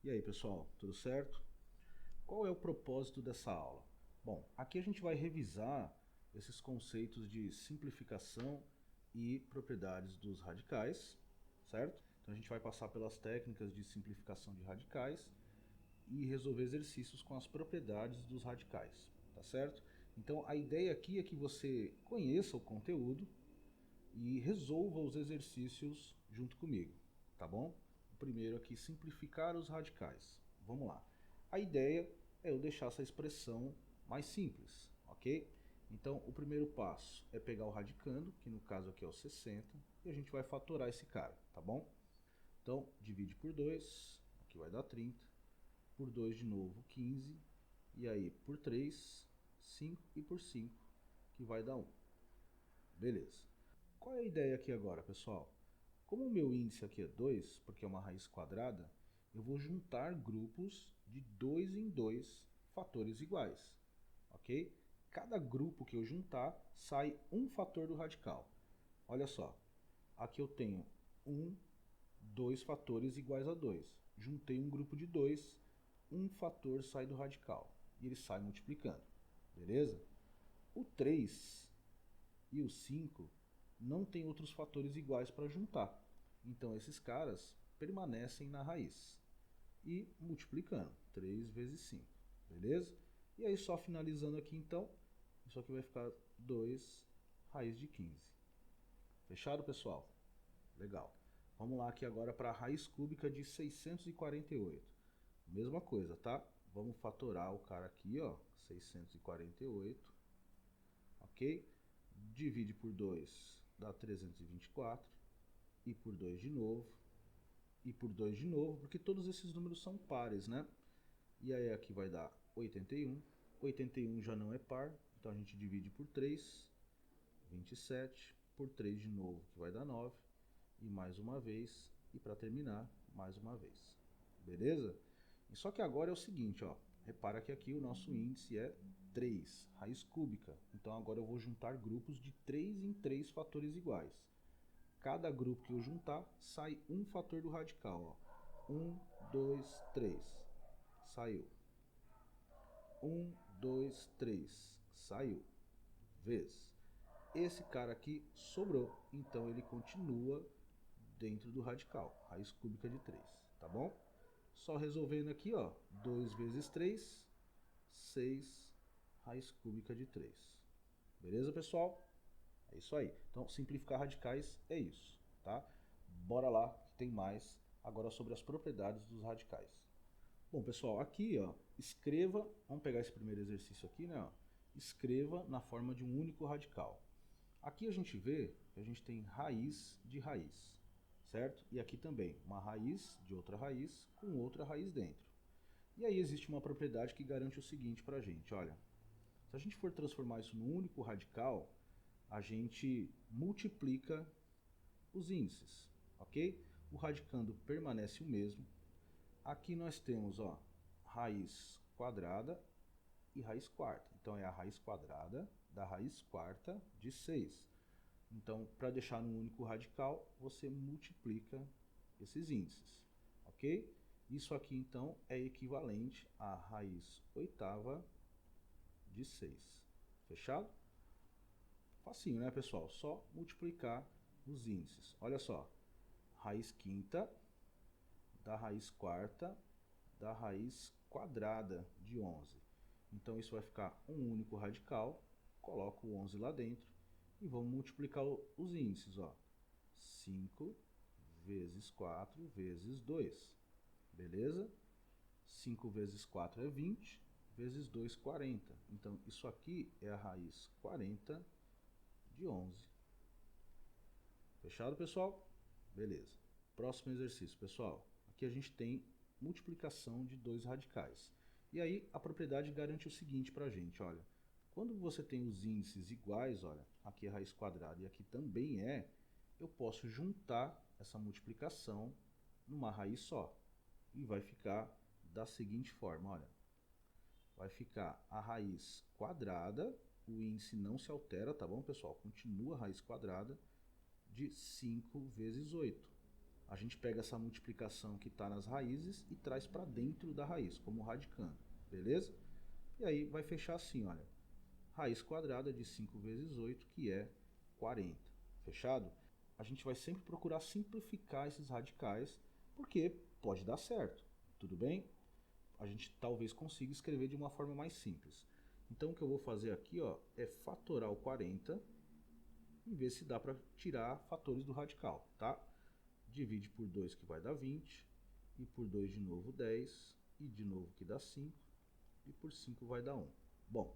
E aí pessoal, tudo certo? Qual é o propósito dessa aula? Bom, aqui a gente vai revisar esses conceitos de simplificação e propriedades dos radicais, certo? Então a gente vai passar pelas técnicas de simplificação de radicais e resolver exercícios com as propriedades dos radicais, tá certo? Então a ideia aqui é que você conheça o conteúdo e resolva os exercícios junto comigo, tá bom? O primeiro aqui, simplificar os radicais. Vamos lá. A ideia é eu deixar essa expressão mais simples, ok? Então, o primeiro passo é pegar o radicando, que no caso aqui é o 60, e a gente vai fatorar esse cara, tá bom? Então, divide por 2, aqui vai dar 30, por 2 de novo, 15, e aí por 3, 5 e por 5, que vai dar 1. Beleza. Qual é a ideia aqui agora, pessoal? Como o meu índice aqui é 2, porque é uma raiz quadrada, eu vou juntar grupos de 2 em 2 fatores iguais, ok? Cada grupo que eu juntar, sai um fator do radical. Olha só, aqui eu tenho 2 fatores iguais a 2. Juntei um grupo de 2, um fator sai do radical. E ele sai multiplicando, beleza? O 3 e o 5 não tem outros fatores iguais para juntar. Então esses caras permanecem na raiz. E multiplicando, 3 vezes 5, beleza? E aí só finalizando aqui então, isso aqui vai ficar 2 raiz de 15. Fechado, pessoal? Legal. Vamos lá aqui agora para a raiz cúbica de 648. Mesma coisa, tá? Vamos fatorar o cara aqui, ó, 648, ok? Divide por 2 dá 324, e por 2 de novo, e por 2 de novo, porque todos esses números são pares, né? E aí aqui vai dar 81, 81 já não é par, então a gente divide por 3, 27, por 3 de novo, que vai dar 9, e mais uma vez, e para terminar, mais uma vez. Beleza? E só que agora é o seguinte, ó, repara que aqui o nosso índice é 3, raiz cúbica. Então agora eu vou juntar grupos de 3 em 3 fatores iguais. Cada grupo que eu juntar, sai um fator do radical. Ó. 1, 2, 3. Saiu. 1, 2, 3. Saiu. Vezes. Esse cara aqui sobrou, então ele continua dentro do radical, raiz cúbica de 3, tá bom? Só resolvendo aqui, ó, 2 vezes 3, 6, raiz cúbica de 3. Beleza, pessoal? É isso aí. Então, simplificar radicais é isso, tá? Bora lá, que tem mais agora sobre as propriedades dos radicais. Bom, pessoal, aqui, ó, escreva, vamos pegar esse primeiro exercício aqui, né? Ó, escreva na forma de um único radical. Aqui a gente vê que a gente tem raiz de raiz, certo? E aqui também, uma raiz de outra raiz com outra raiz dentro. E aí existe uma propriedade que garante o seguinte pra gente, olha, se a gente for transformar isso num único radical, a gente multiplica os índices, ok? O radicando permanece o mesmo. Aqui nós temos, ó, raiz quadrada e raiz quarta. Então é a raiz quadrada da raiz quarta de 6. Então, para deixar num único radical, você multiplica esses índices, ok? Isso aqui, então, é equivalente à raiz oitava de 6. Fechado? Facinho, né, pessoal? Só multiplicar os índices. Olha só, raiz quinta da raiz quarta da raiz quadrada de 11. Então isso vai ficar um único radical, coloco o 11 lá dentro e vamos multiplicar os índices. Ó. 5 vezes 4 vezes 2, beleza? 5 vezes 4 é 20, vezes 2, 40. Então isso aqui é a raiz 40 de 11. Fechado, pessoal? Beleza. Próximo exercício, pessoal. Aqui a gente tem multiplicação de dois radicais. E aí a propriedade garante o seguinte para a gente, olha. Quando você tem os índices iguais, olha, aqui é raiz quadrada e aqui também é, eu posso juntar essa multiplicação numa raiz só. E vai ficar da seguinte forma, olha. Vai ficar a raiz quadrada, o índice não se altera, tá bom, pessoal? Continua a raiz quadrada de 5 vezes 8. a gente pega essa multiplicação que está nas raízes e traz para dentro da raiz, como radicando, beleza? E aí vai fechar assim, olha, raiz quadrada de 5 vezes 8, que é 40, fechado? A gente vai sempre procurar simplificar esses radicais, porque pode dar certo, tudo bem? A gente talvez consiga escrever de uma forma mais simples. Então o que eu vou fazer aqui, ó, é fatorar o 40 e ver se dá para tirar fatores do radical, tá? Divide por 2 que vai dar 20, e por 2 de novo 10, e de novo que dá 5, e por 5 vai dar 1. Bom,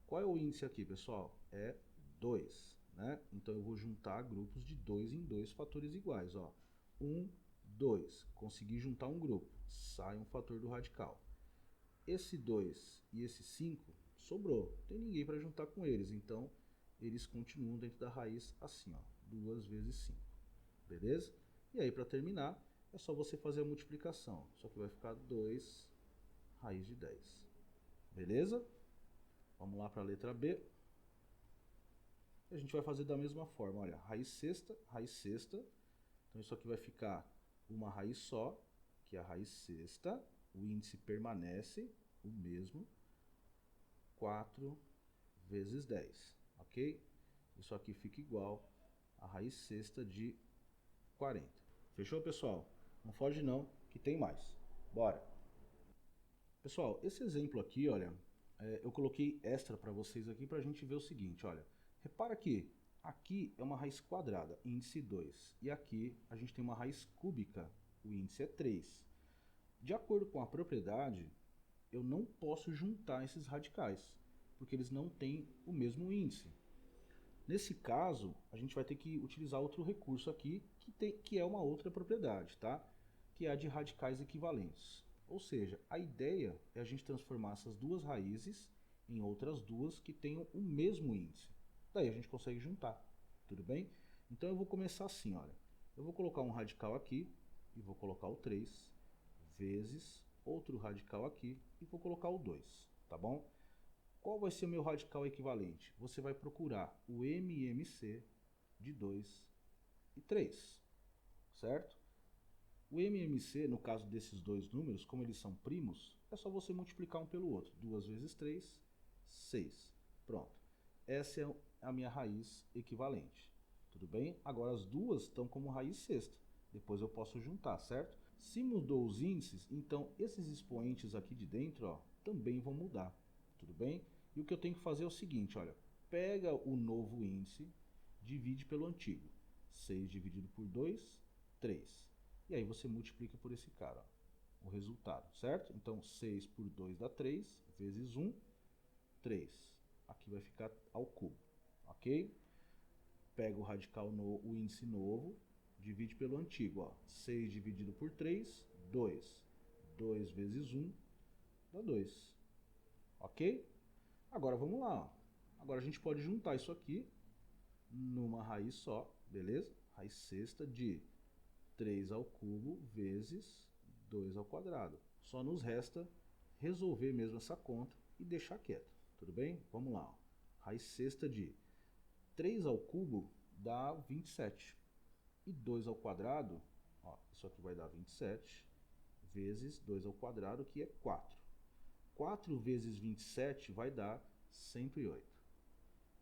qual é o índice aqui, pessoal? É 2, né? Então eu vou juntar grupos de 2 em 2 fatores iguais, ó. 1, 2, consegui juntar um grupo, sai um fator do radical. Esse 2 e esse 5 sobrou, não tem ninguém para juntar com eles, então eles continuam dentro da raiz assim, ó, 2 vezes 5, beleza? E aí para terminar, é só você fazer a multiplicação, só que vai ficar 2 raiz de 10, beleza? Vamos lá para a letra B. A gente vai fazer da mesma forma, olha, raiz sexta, então isso aqui vai ficar uma raiz só, que é a raiz sexta, o índice permanece o mesmo, 4 vezes 10, ok? Isso aqui fica igual a raiz sexta de 40. Fechou, pessoal? Não foge não, que tem mais. Bora! Pessoal, esse exemplo aqui, olha, eu coloquei extra para vocês aqui para a gente ver o seguinte, olha. Repara que aqui é uma raiz quadrada, índice 2, e aqui a gente tem uma raiz cúbica, o índice é 3. De acordo com a propriedade, eu não posso juntar esses radicais, porque eles não têm o mesmo índice. Nesse caso, a gente vai ter que utilizar outro recurso aqui, que é uma outra propriedade, tá? Que é a de radicais equivalentes. Ou seja, a ideia é a gente transformar essas duas raízes em outras duas que tenham o mesmo índice. Daí a gente consegue juntar, tudo bem? Então eu vou começar assim, olha. Eu vou colocar um radical aqui e vou colocar o 3 vezes outro radical aqui e vou colocar o 2, tá bom? Qual vai ser o meu radical equivalente? Você vai procurar o MMC de 2 e 3, certo? O MMC, no caso desses dois números, como eles são primos, é só você multiplicar um pelo outro. 2 vezes 3, 6. Pronto. Essa é a minha raiz equivalente. Tudo bem? Agora as duas estão como raiz sexta. Depois eu posso juntar, certo? Se mudou os índices, então esses expoentes aqui de dentro, ó, também vão mudar. Tudo bem? E o que eu tenho que fazer é o seguinte, olha. Pega o novo índice, divide pelo antigo. 6 dividido por 2, 3. E aí você multiplica por esse cara, ó, o resultado, certo? Então 6 por 2 dá 3, vezes 1, 3. Aqui vai ficar ao cubo, ok? Pega o radical, o índice novo, divide pelo antigo, ó. 6 dividido por 3, 2. 2 vezes 1 dá 2, ok? Agora vamos lá, ó. Agora a gente pode juntar isso aqui numa raiz só, beleza? Raiz sexta de 3 ao cubo vezes 2 ao quadrado. Só nos resta resolver mesmo essa conta e deixar quieto, tudo bem? Vamos lá, ó. Raiz sexta de 3 ao cubo dá 27. E 2 ao quadrado, ó, isso aqui vai dar 27, vezes 2 ao quadrado, que é 4. 4 vezes 27 vai dar 108.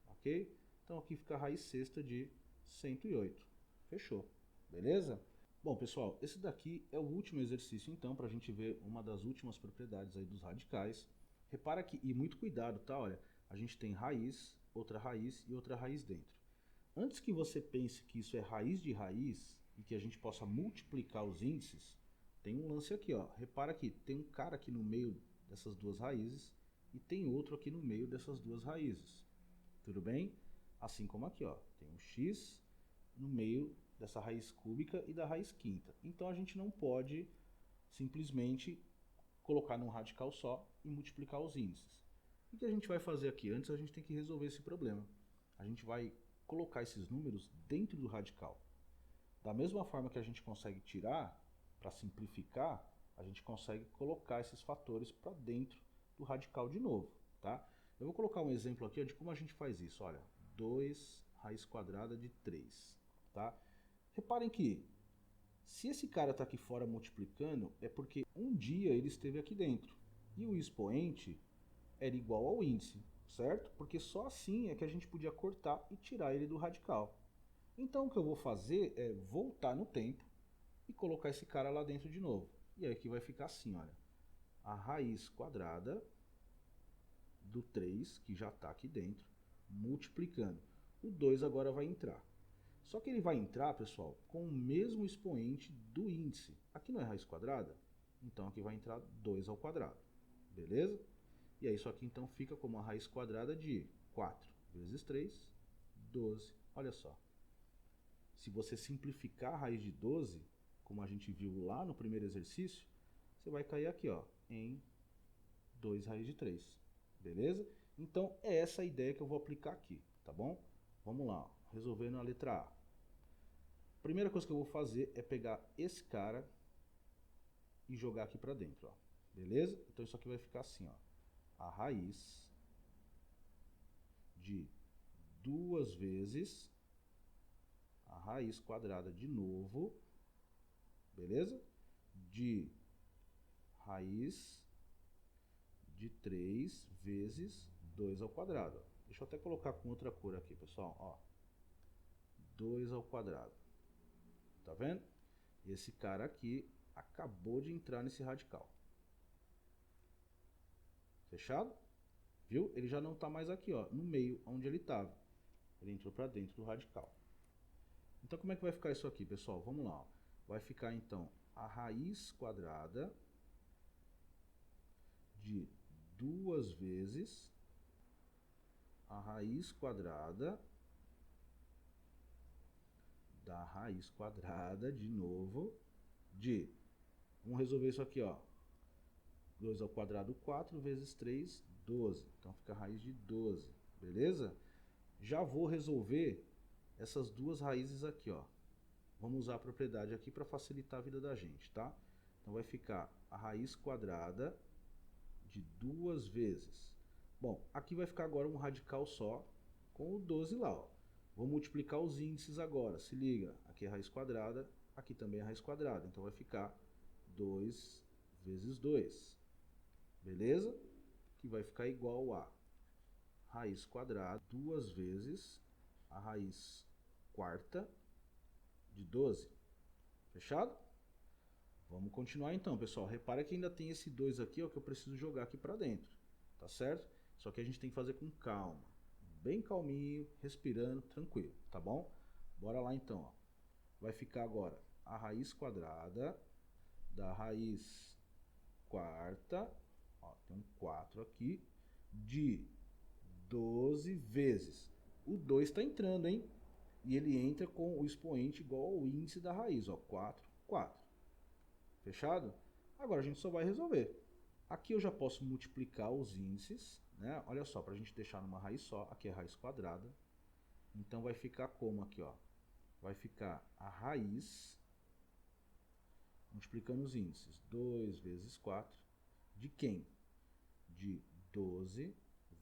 Ok? Então aqui fica a raiz sexta de 108. Fechou. Beleza? Bom, pessoal, esse daqui é o último exercício, então, para a gente ver uma das últimas propriedades aí dos radicais. Repara que, e muito cuidado, tá? Olha, a gente tem raiz e outra raiz dentro. Antes que você pense que isso é raiz de raiz e que a gente possa multiplicar os índices, tem um lance aqui, ó. Repara que tem um cara aqui no meio dessas duas raízes e tem outro aqui no meio dessas duas raízes. Tudo bem? Assim como aqui, ó, tem um x no meio dessa raiz cúbica e da raiz quinta. Então a gente não pode simplesmente colocar num radical só e multiplicar os índices. O que a gente vai fazer aqui? Antes a gente tem que resolver esse problema. A gente vai colocar esses números dentro do radical. Da mesma forma que a gente consegue tirar, para simplificar, a gente consegue colocar esses fatores para dentro do radical de novo, tá? Eu vou colocar um exemplo aqui de como a gente faz isso. Olha, 2 raiz quadrada de 3, tá? Reparem que Se esse cara está aqui fora multiplicando, é porque um dia ele esteve aqui dentro. E o expoente era igual ao índice, certo? Porque só assim é que a gente podia cortar e tirar ele do radical. Então o que eu vou fazer é voltar no tempo e colocar esse cara lá dentro de novo. E aí aqui vai ficar assim, olha. A raiz quadrada do 3, que já está aqui dentro, multiplicando. O 2 agora vai entrar. Só que ele vai entrar, pessoal, com o mesmo expoente do índice. Aqui não é raiz quadrada? Então aqui vai entrar 2 ao quadrado. Beleza? E aí isso aqui então fica como a raiz quadrada de 4 vezes 3, 12. Olha só. Se você simplificar a raiz de 12, como a gente viu lá no primeiro exercício, você vai cair aqui, ó, em 2 raiz de 3. Beleza? Então é essa a ideia que eu vou aplicar aqui, tá bom? Vamos lá, ó. Resolvendo a letra A. Primeira coisa que eu vou fazer é pegar esse cara e jogar aqui para dentro, ó. Beleza? Então isso aqui vai ficar assim, ó. A raiz de 2 vezes a raiz quadrada de novo, beleza? De raiz de 3 vezes 2 ao quadrado. Deixa eu até colocar com outra cor aqui, pessoal. Ó. 2 ao quadrado. Tá vendo? Esse cara aqui acabou de entrar nesse radical. Fechado? Viu? Ele já não está mais aqui, ó, no meio, onde ele estava. Ele entrou para dentro do radical. Então como é que vai ficar isso aqui, pessoal? Vamos lá. Ó. Vai ficar então a raiz quadrada de 2 vezes a raiz quadrada da raiz quadrada, de novo, de... Vamos resolver isso aqui, ó. 2 ao quadrado, 4 vezes 3, 12. Então fica a raiz de 12, beleza? Já vou resolver essas duas raízes aqui, ó. Vamos usar a propriedade aqui para facilitar a vida da gente, tá? Então vai ficar a raiz quadrada de 2 vezes. Bom, aqui vai ficar agora um radical só com o 12 lá, ó. Vou multiplicar os índices agora, se liga. Aqui é raiz quadrada, aqui também é raiz quadrada. Então vai ficar 2 vezes 2. Beleza? Que vai ficar igual a raiz quadrada 2 vezes a raiz quarta de 12. Fechado? Vamos continuar então, pessoal. Repara que ainda tem esse 2 aqui, ó, que eu preciso jogar aqui para dentro. Tá certo? Só que a gente tem que fazer com calma. Bem calminho, respirando, tranquilo, tá bom? Bora lá então, ó. Vai ficar agora a raiz quadrada da raiz quarta, ó, tem um 4 aqui, de 12 vezes. O 2 está entrando, hein? E ele entra com o expoente igual ao índice da raiz, ó, 4, 4. Fechado? Agora a gente só vai resolver. Aqui eu já posso multiplicar os índices, né? Olha só, para a gente deixar numa raiz só, aqui é a raiz quadrada. Então vai ficar como aqui, ó? Vai ficar a raiz, multiplicando os índices, 2 vezes 4, de quem? De 12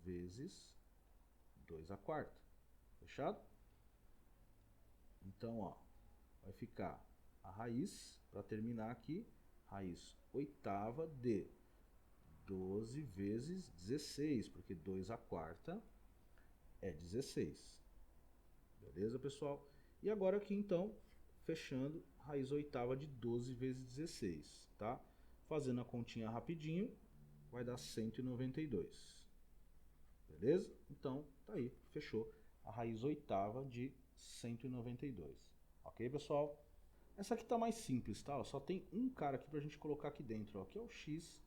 vezes 2 à quarta. Fechado? Então, ó, vai ficar a raiz, para terminar aqui, raiz oitava de 12 vezes 16, porque 2 à quarta é 16. Beleza, pessoal? E agora aqui, então, fechando, raiz oitava de 12 vezes 16, tá? Fazendo a continha rapidinho, vai dar 192. Beleza? Então, tá aí, fechou a raiz oitava de 192. Ok, pessoal? Essa aqui tá mais simples, tá? Só tem um cara aqui pra gente colocar aqui dentro, ó, que é o x,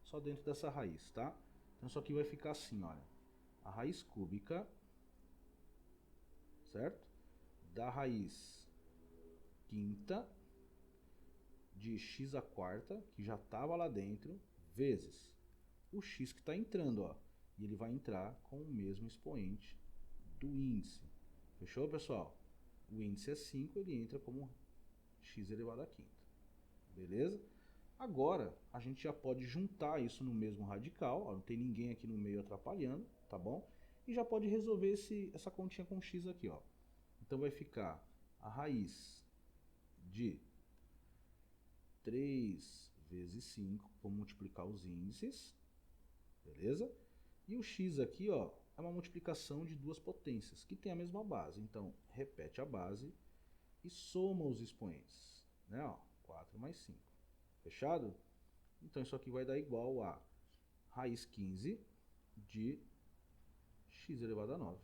só dentro dessa raiz, tá? Então isso aqui vai ficar assim, olha. A raiz cúbica, certo? Da raiz quinta de x à quarta, que já estava lá dentro, vezes o x que está entrando, ó. E ele vai entrar com o mesmo expoente do índice. Fechou, pessoal? O índice é 5, ele entra como x elevado à quinta. Beleza? Agora, a gente já pode juntar isso no mesmo radical, ó, não tem ninguém aqui no meio atrapalhando, tá bom? E já pode resolver essa continha com x aqui, ó. Então vai ficar a raiz de 3 vezes 5, vamos multiplicar os índices, beleza? E o x aqui, ó, é uma multiplicação de duas potências, que tem a mesma base. Então, repete a base e soma os expoentes, né? Ó, 4 mais 5. Fechado? Então, isso aqui vai dar igual a raiz 15 de x elevado a 9.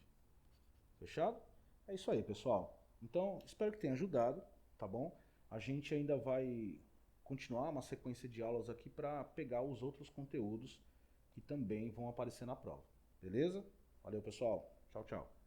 Fechado? É isso aí, pessoal. Então, espero que tenha ajudado, tá bom? A gente ainda vai continuar uma sequência de aulas aqui para pegar os outros conteúdos que também vão aparecer na prova. Beleza? Valeu, pessoal. Tchau, tchau.